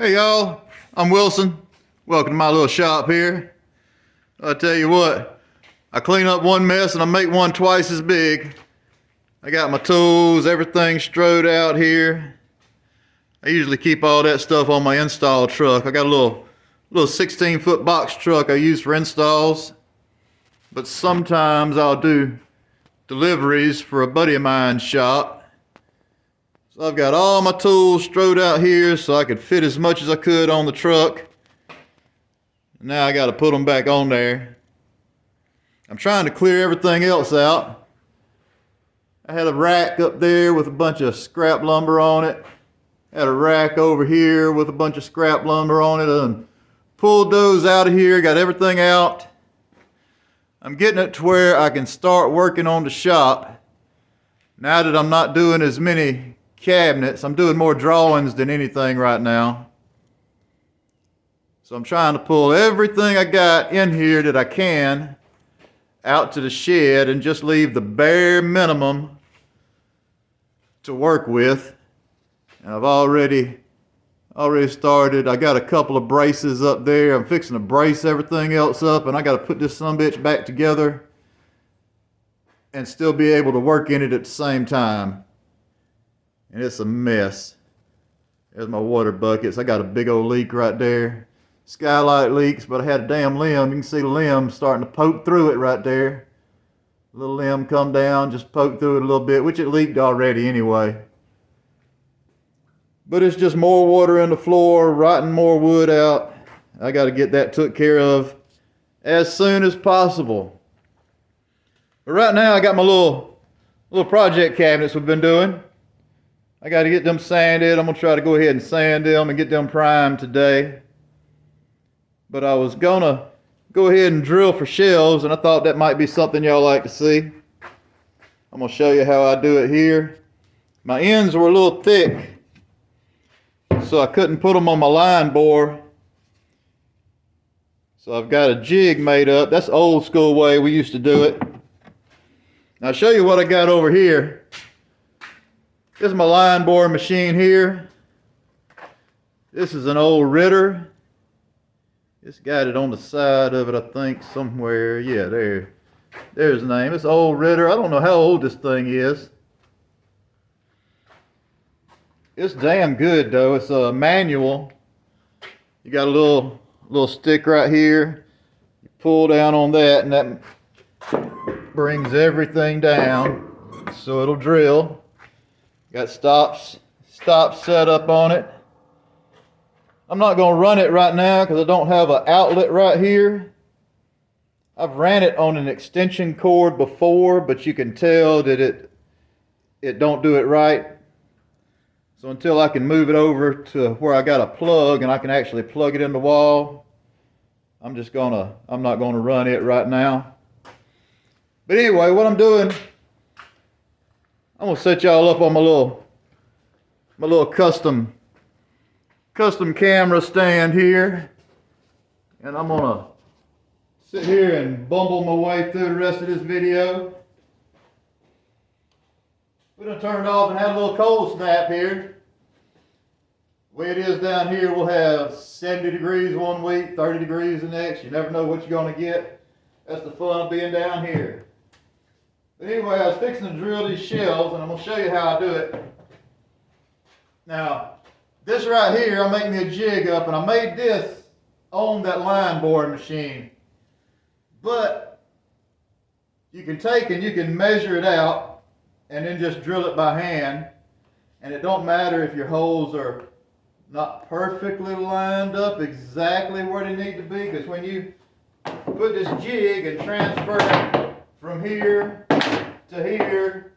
Hey y'all, I'm Wilson. Welcome to my little shop here. I'll tell you what, I clean up one mess and I make one twice as big. I got my tools, everything strode out here. I usually keep all that stuff on my install truck. I got a little 16-foot box truck I use for installs. But sometimes I'll do deliveries for a buddy of mine's shop. So I've got all my tools strode out here so I could fit as much as I could on the truck. Now I got to put them back on there. I'm trying to clear everything else out. I had a rack up there with a bunch of scrap lumber on it. Had a rack over here with a bunch of scrap lumber on it, and pulled those out of here, got everything out. I'm getting it to where I can start working on the shop. Now that I'm not doing as many cabinets, I'm doing more drawings than anything right now. So I'm trying to pull everything I got in here that I can out to the shed and just leave the bare minimum to work with. And I've already started. I got a couple of braces up there. I'm fixing to brace everything else up, and I got to put this sumbitch back together and still be able to work in it at the same time. And it's a mess. There's my water buckets. I got a big old leak right there. Skylight leaks, but I had a damn limb. You can see the limb starting to poke through it right there. Little limb come down, just poke through it a little bit, which it leaked already anyway. But it's just more water in the floor, rotting more wood out. I got to get that took care of as soon as possible. But right now I got my little project cabinets we've been doing. I got to get them sanded. I'm going to try to go ahead and sand them and get them primed today. But I was going to go ahead and drill for shelves, and I thought that might be something y'all like to see. I'm going to show you how I do it here. My ends were a little thick, so I couldn't put them on my line bore. So I've got a jig made up. That's the old school way we used to do it. Now I'll show you what I got over here. This is my line bore machine here. This is an old Ritter. It's got it on the side of it, I think, somewhere. Yeah, there's the name. It's old Ritter. I don't know how old this thing is. It's damn good though. It's a manual. You got a little stick right here. You pull down on that, and that brings everything down so it'll drill. Got stops set up on it. I'm not going to run it right now because I don't have an outlet right here. I've ran it on an extension cord before, but you can tell that it don't do it right. So until I can move it over to where I got a plug and I can actually plug it in the wall, I'm not going to run it right now. But anyway, what I'm doing, I'm going to set y'all up on my little custom camera stand here. And I'm going to sit here and bumble my way through the rest of this video. We're going to turn it off and have a little cold snap here. The way it is down here, we'll have 70 degrees one week, 30 degrees the next. You never know what you're going to get. That's the fun of being down here. But anyway, I was fixing to drill these shelves, and I'm going to show you how I do it. Now, this right here, I'm making me a jig up, and I made this on that line boring machine. But you can take and you can measure it out and then just drill it by hand. And it don't matter if your holes are not perfectly lined up exactly where they need to be, because when you put this jig and transfer it from here to here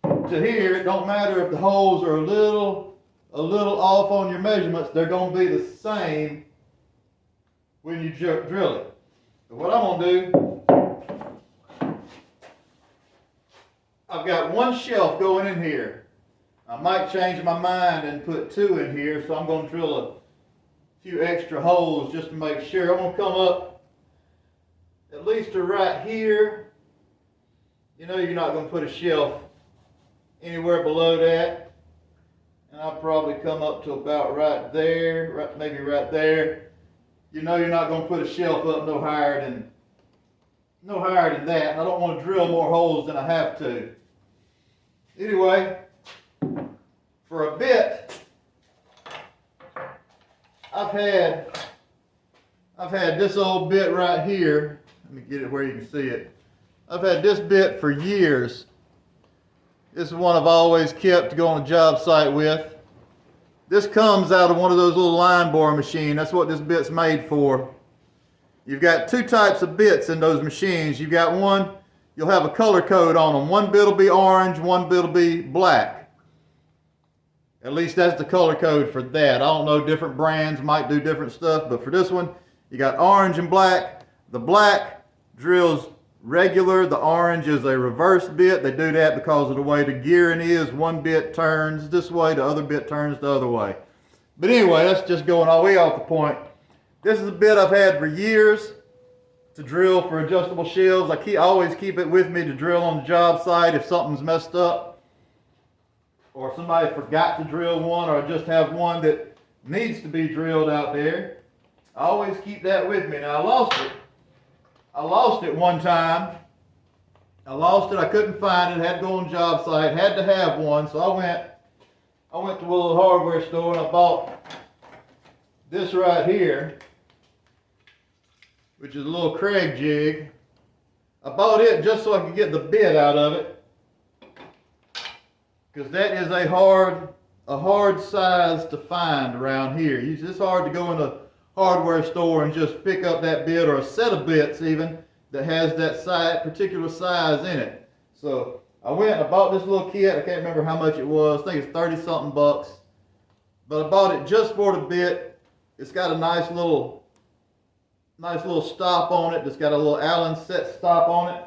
to here, it don't matter if the holes are a little off on your measurements. They're going to be the same when you drill it. So what I'm going to do, I've got one shelf going in here. I might change my mind and put two in here, so I'm going to drill a few extra holes just to make sure. I'm going to come up at least to right here. You know you're not going to put a shelf anywhere below that. and I'll probably come up to about right there, maybe right there. You know you're not going to put a shelf up no higher than that, and I don't want to drill more holes than I have to. Anyway, for a bit, I've had this old bit right here. Let me get it where you can see it. I've had this bit for years. This is one I've always kept to go on a job site with. This comes out of one of those little line boring machines. That's what this bit's made for. You've got two types of bits in those machines. You've got one, you'll have a color code on them. One bit will be orange, one bit will be black. At least that's the color code for that. I don't know, different brands might do different stuff, but for this one, you got orange and black. The black drills regular, the orange is a reverse bit. They do that because of the way the gearing is. One bit turns this way, the other bit turns the other way. But anyway, that's just going all the way off the point. This is a bit I've had for years to drill for adjustable shelves. I always keep it with me to drill on the job site if something's messed up, or somebody forgot to drill one, or I just have one that needs to be drilled out there. I always keep that with me. Now I lost it one time. I lost it, I couldn't find it, had to go on the job site, had to have one, so I went to a little hardware store and I bought this right here, which is a little Kreg jig. I bought it just so I could get the bit out of it, because that is a hard size to find around here. It's hard to go in a hardware store and just pick up that bit, or a set of bits even, that has that particular size in it. So I went and I bought this little kit. I can't remember how much it was. I think it's 30 something bucks. But I bought it just for the bit. It's got a nice little stop on it. It's got a little Allen set stop on it.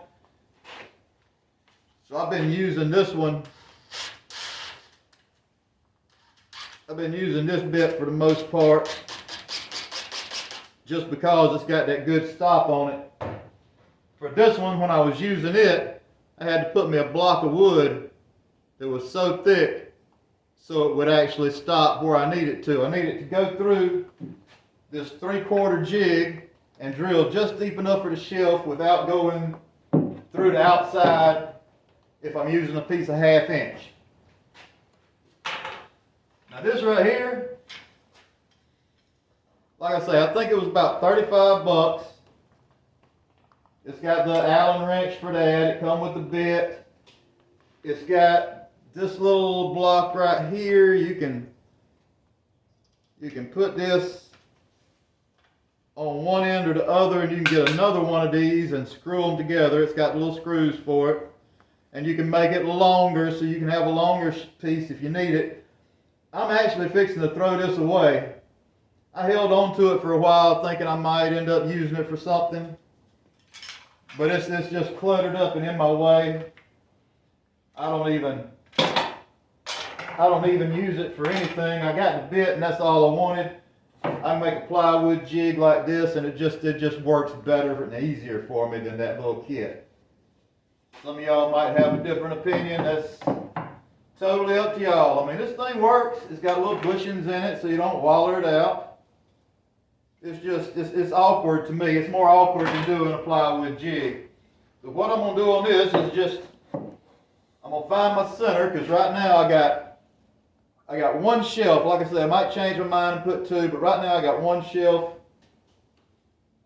So I've been using this one. I've been using this bit for the most part, just because it's got that good stop on it. For this one, when I was using it, I had to put me a block of wood that was so thick so it would actually stop where I need it to. I need it to go through this 3/4 jig and drill just deep enough for the shelf without going through the outside if I'm using a piece of 1/2 inch. Now this right here, like I say, I think it was about 35 bucks. It's got the Allen wrench for that. It comes with the bit. It's got this little block right here. You can put this on one end or the other, and you can get another one of these and screw them together. It's got little screws for it, and you can make it longer so you can have a longer piece if you need it. I'm actually fixing to throw this away. I held on to it for a while thinking I might end up using it for something, but it's just cluttered up and in my way. I don't even use it for anything. I got the bit and that's all I wanted. I can make a plywood jig like this, and it just works better and easier for me than that little kit. Some of y'all might have a different opinion. That's totally up to y'all. I mean, this thing works. It's got little bushings in it so you don't waller it out. It's awkward to me. It's more awkward than doing a plywood jig. So what I'm going to do on this is I'm going to find my center, because right now I got one shelf. Like I said, I might change my mind and put two, but right now I got one shelf.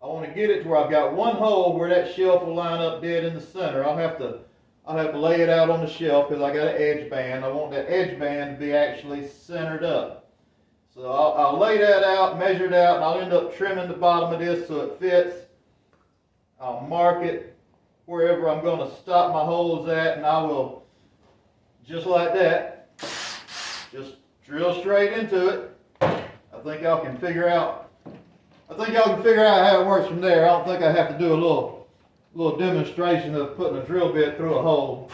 I want to get it to where I've got one hole where that shelf will line up dead in the center. I'll have to lay it out on the shelf because I got an edge band. I want that edge band to be actually centered up. So I'll lay that out, measure it out, and I'll end up trimming the bottom of this so it fits. I'll mark it wherever I'm going to stop my holes at, and I will, just like that, just drill straight into it. I think y'all can figure out how it works from there. I don't think I have to do a little demonstration of putting a drill bit through a hole,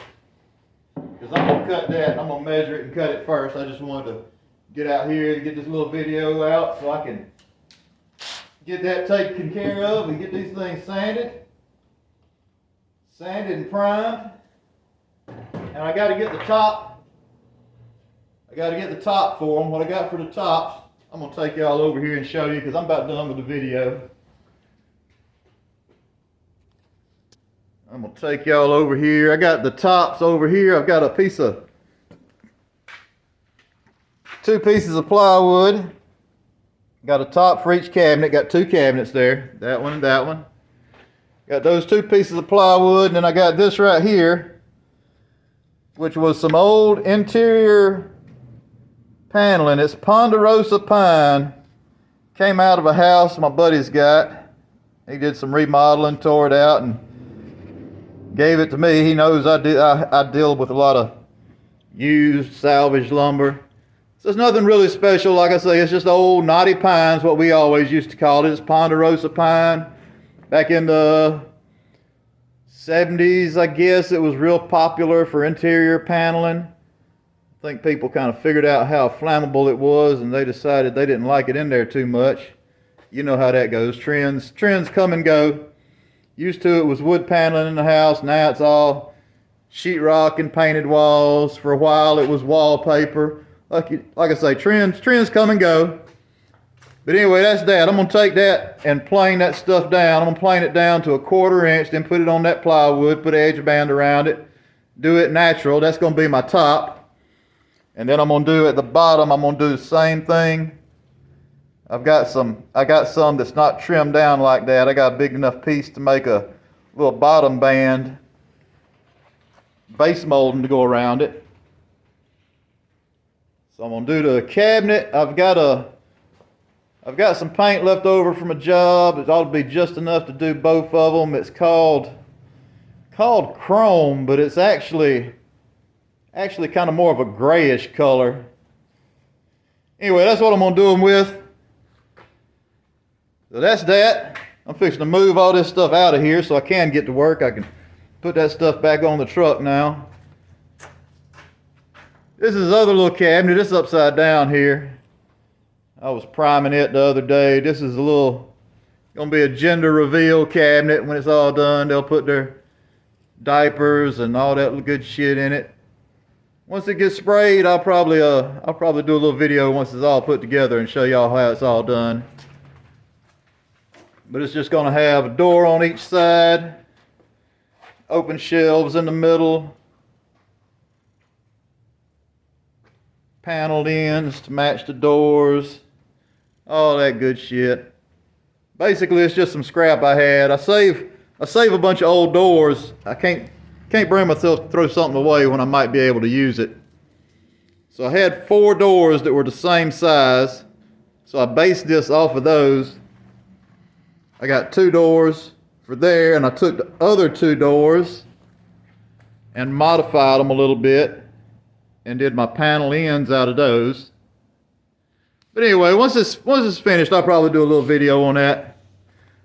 because I'm going to cut that and I'm going to measure it and cut it first. I just wanted to get out here and get this little video out so I can get that taken care of and get these things sanded and primed. And I got to get the top I got to get the top for them. What I got for the tops, I'm going to take y'all over here and show you because I'm about done with the video. I'm going to take y'all over here. I got the tops over here. I've got two pieces of plywood. Got a top for each cabinet. Got two cabinets there. That one and that one. Got those two pieces of plywood, and then I got this right here, which was some old interior paneling. It's ponderosa pine. Came out of a house my buddy's got. He did some remodeling, tore it out, and gave it to me. He knows I deal with a lot of used salvage lumber. So it's nothing really special. Like I say, it's just old knotty pines, what we always used to call it. It's ponderosa pine. Back in the 70s, I guess, it was real popular for interior paneling. I think people kind of figured out how flammable it was, and they decided they didn't like it in there too much. You know how that goes. Trends come and go. Used to it was wood paneling in the house. Now it's all sheetrock and painted walls. For a while it was wallpaper. Like I say, trends come and go. But anyway, that's that. I'm going to take that and plane that stuff down. I'm going to plane it down to 1/4 inch, then put it on that plywood, put an edge band around it, do it natural. That's going to be my top. And then I'm going to do at the bottom, I'm going to do the same thing. I got some that's not trimmed down like that. I got a big enough piece to make a little bottom band base molding to go around it. So I'm going to do the cabinet. I've got some paint left over from a job. It ought to be just enough to do both of them. It's called chrome, but it's actually kind of more of a grayish color. Anyway, that's what I'm going to do them with. So that's that. I'm fixing to move all this stuff out of here so I can get to work. I can put that stuff back on the truck now. This is the other little cabinet. It's upside down here. I was priming it the other day. This is gonna be a gender reveal cabinet. When it's all done, they'll put their diapers and all that good shit in it. Once it gets sprayed, I'll probably do a little video once it's all put together and show y'all how it's all done. But it's just gonna have a door on each side, open shelves in the middle, paneled ends to match the doors. All that good shit. Basically, it's just some scrap I had. I save a bunch of old doors. I can't bring myself to throw something away when I might be able to use it. So I had 4 doors that were the same size. So I based this off of those. I got 2 doors for there, and I took the other 2 doors and modified them a little bit and did my panel ends out of those. But anyway, once it's finished, I'll probably do a little video on that.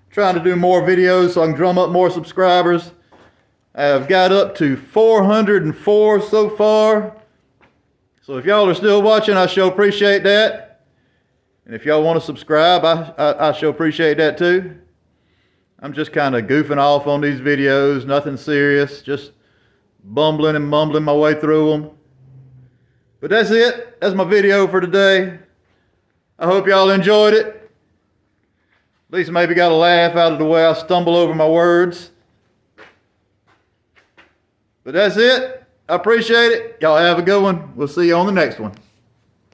Trying to do more videos so I can drum up more subscribers. I've got up to 404 so far. So if y'all are still watching, I sure appreciate that. And if y'all want to subscribe, I sure appreciate that too. I'm just kind of goofing off on these videos, nothing serious, just bumbling and mumbling my way through them. But that's it. That's my video for today. I hope y'all enjoyed it. At least maybe got a laugh out of the way I stumble over my words. But that's it. I appreciate it. Y'all have a good one. We'll see you on the next one.